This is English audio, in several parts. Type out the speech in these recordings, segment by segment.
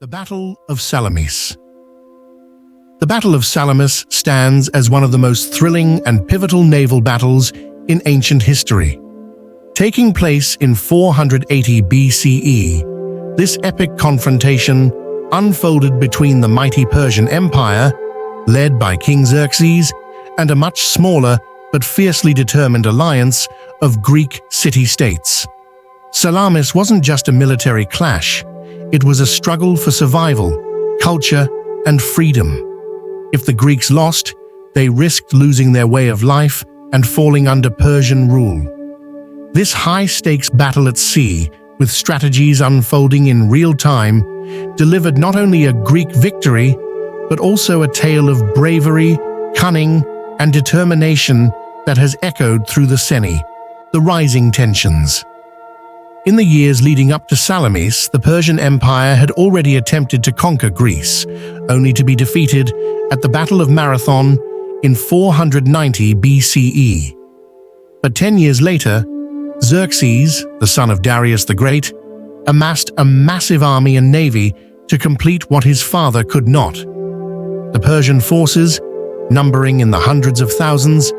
The Battle of Salamis. The Battle of Salamis stands as one of the most thrilling and pivotal naval battles in ancient history. Taking place in 480 BCE, this epic confrontation unfolded between the mighty Persian Empire, led by King Xerxes, and a much smaller but fiercely determined alliance of Greek city-states. Salamis wasn't just a military clash. It was a struggle for survival, culture, and freedom. If the Greeks lost, they risked losing their way of life and falling under Persian rule. This high-stakes battle at sea, with strategies unfolding in real time, delivered not only a Greek victory, but also a tale of bravery, cunning, and determination that has echoed through the Seni. The rising tensions. In the years leading up to Salamis, the Persian Empire had already attempted to conquer Greece, only to be defeated at the Battle of Marathon in 490 BCE. But 10 years later, Xerxes, the son of Darius the Great, amassed a massive army and navy to complete what his father could not. The Persian forces, numbering in the hundreds of thousands,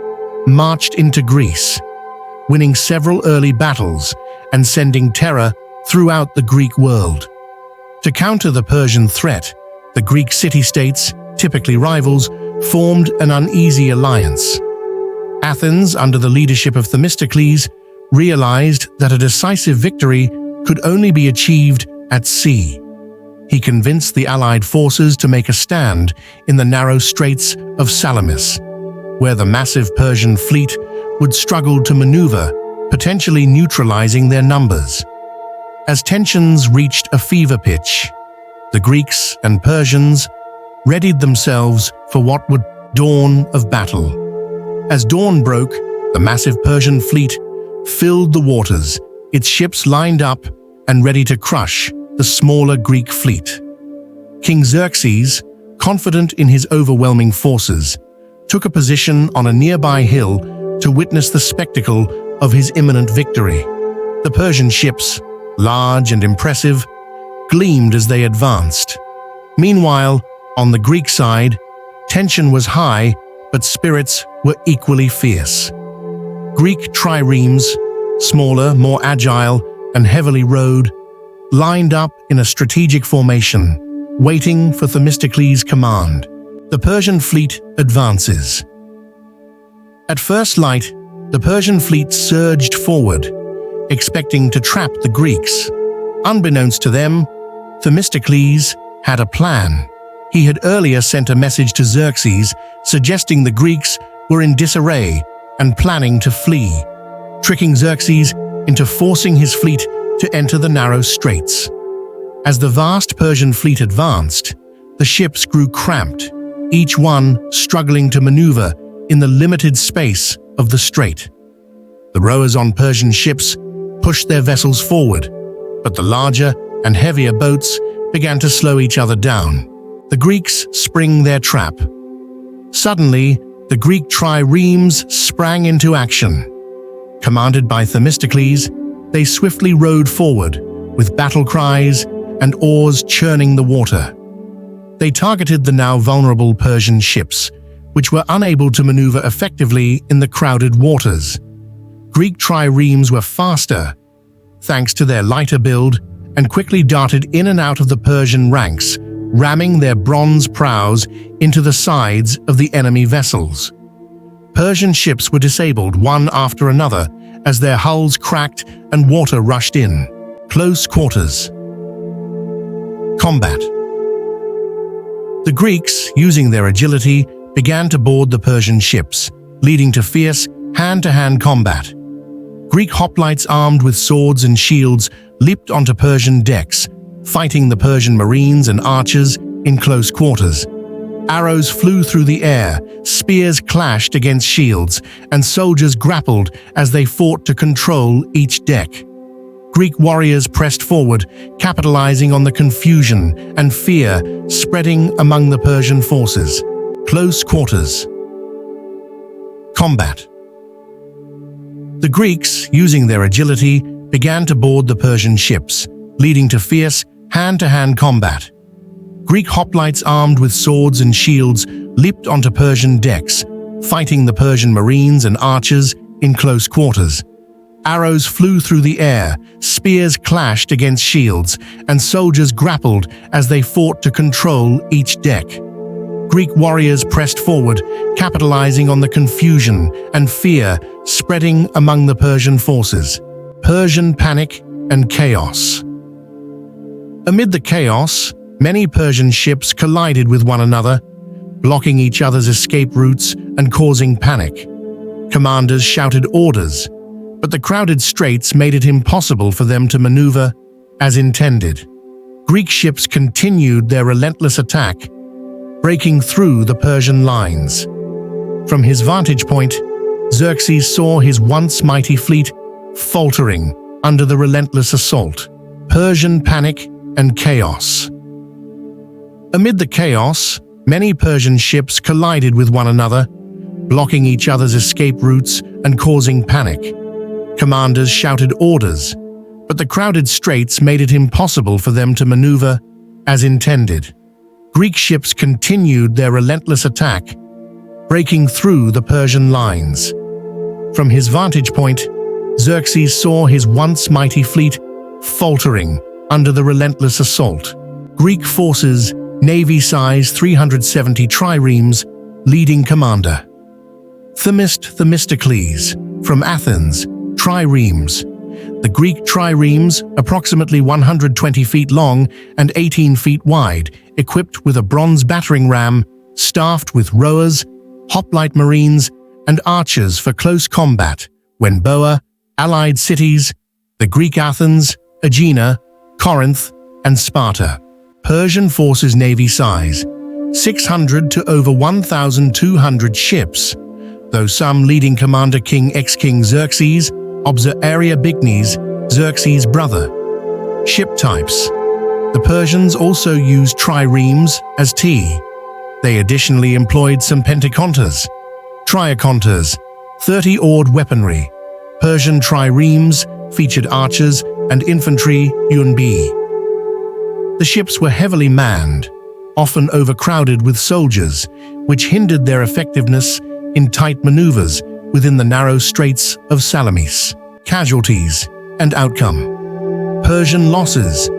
marched into Greece, winning several early battles and sending terror throughout the Greek world. To counter the Persian threat, the Greek city-states, typically rivals, formed an uneasy alliance. Athens, under the leadership of Themistocles, realized that a decisive victory could only be achieved at sea. He convinced the allied forces to make a stand in the narrow straits of Salamis, where the massive Persian fleet would struggle to maneuver, potentially neutralizing their numbers. As tensions reached a fever pitch, the Greeks and Persians readied themselves for what would dawn of battle. As dawn broke, the massive Persian fleet filled the waters, its ships lined up and ready to crush the smaller Greek fleet. King Xerxes, confident in his overwhelming forces, took a position on a nearby hill to witness the spectacle of his imminent victory. The Persian ships, large and impressive, gleamed as they advanced. Meanwhile, on the Greek side, tension was high, but spirits were equally fierce. Greek triremes, smaller, more agile, and heavily rowed, lined up in a strategic formation, waiting for Themistocles' command. The Persian fleet advances. At first light, the Persian fleet surged forward, expecting to trap the Greeks. Unbeknownst to them, Themistocles had a plan. He had earlier sent a message to Xerxes suggesting the Greeks were in disarray and planning to flee, tricking Xerxes into forcing his fleet to enter the narrow straits. As the vast Persian fleet advanced, the ships grew cramped, each one struggling to maneuver in the limited space of the strait. The rowers on Persian ships pushed their vessels forward, but the larger and heavier boats began to slow each other down. The Greeks sprang their trap. Suddenly, the Greek triremes sprang into action. Commanded by Themistocles, they swiftly rowed forward, with battle cries and oars churning the water. They targeted the now vulnerable Persian ships, which were unable to maneuver effectively in the crowded waters. Greek triremes were faster, thanks to their lighter build, and quickly darted in and out of the Persian ranks, ramming their bronze prows into the sides of the enemy vessels. Persian ships were disabled one after another as their hulls cracked and water rushed in. Close quarters. Combat. The Greeks, using their agility, began to board the Persian ships, leading to fierce hand-to-hand combat. Greek hoplites armed with swords and shields leaped onto Persian decks, fighting the Persian marines and archers in close quarters. Arrows flew through the air, spears clashed against shields, and soldiers grappled as they fought to control each deck. Greek warriors pressed forward, capitalizing on the confusion and fear spreading among the Persian forces. Close quarters. Combat. The Greeks, using their agility, began to board the Persian ships, leading to fierce hand-to-hand combat. Greek hoplites armed with swords and shields leaped onto Persian decks, fighting the Persian marines and archers in close quarters. Arrows flew through the air, spears clashed against shields, and soldiers grappled as they fought to control each deck. Greek warriors pressed forward, capitalizing on the confusion and fear spreading among the Persian forces. Persian panic and chaos. Amid the chaos, many Persian ships collided with one another, blocking each other's escape routes and causing panic. Commanders shouted orders, but the crowded straits made it impossible for them to maneuver as intended. Greek ships continued their relentless attack, breaking through the Persian lines. From his vantage point, Xerxes saw his once mighty fleet faltering under the relentless assault. Persian panic and chaos. Amid the chaos, many Persian ships collided with one another, blocking each other's escape routes and causing panic. Commanders shouted orders, but the crowded straits made it impossible for them to maneuver as intended. Greek ships continued their relentless attack, breaking through the Persian lines. From his vantage point, Xerxes saw his once mighty fleet faltering under the relentless assault. Greek forces, Navy size 370 triremes, leading commander. Themistocles, from Athens, triremes. The Greek triremes, approximately 120 feet long and 18 feet wide, equipped with a bronze battering ram, staffed with rowers, hoplite marines, and archers for close combat, when Boa, allied cities, the Greek Athens, Aegina, Corinth, and Sparta. Persian forces Navy size, 600 to over 1,200 ships, though some leading commander King Xerxes, Bignes, Xerxes' brother. Ship types. The Persians also used triremes as T. They additionally employed some pentacontas, triacontas, 30-oared weaponry. Persian triremes featured archers and infantry UNB. The ships were heavily manned, often overcrowded with soldiers, which hindered their effectiveness in tight maneuvers within the narrow straits of Salamis. Casualties and outcome. Persian losses.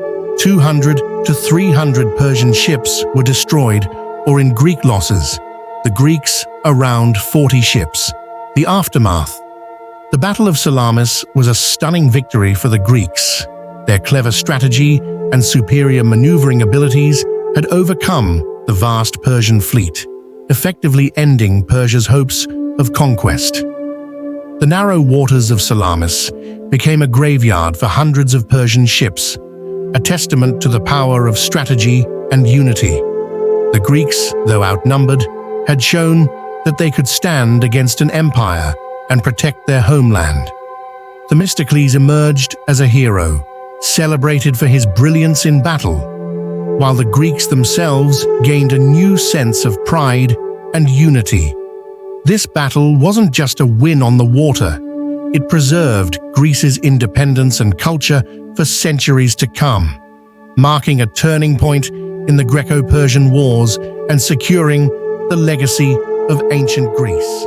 200 to 300 Persian ships were destroyed, or in Greek losses, the Greeks around 40 ships. The aftermath. The Battle of Salamis was a stunning victory for the Greeks. Their clever strategy and superior maneuvering abilities had overcome the vast Persian fleet, effectively ending Persia's hopes of conquest. The narrow waters of Salamis became a graveyard for hundreds of Persian ships, a testament to the power of strategy and unity. The Greeks, though outnumbered, had shown that they could stand against an empire and protect their homeland. Themistocles emerged as a hero, celebrated for his brilliance in battle, while the Greeks themselves gained a new sense of pride and unity. This battle wasn't just a win on the water, it preserved Greece's independence and culture for centuries to come, marking a turning point in the Greco-Persian Wars and securing the legacy of ancient Greece.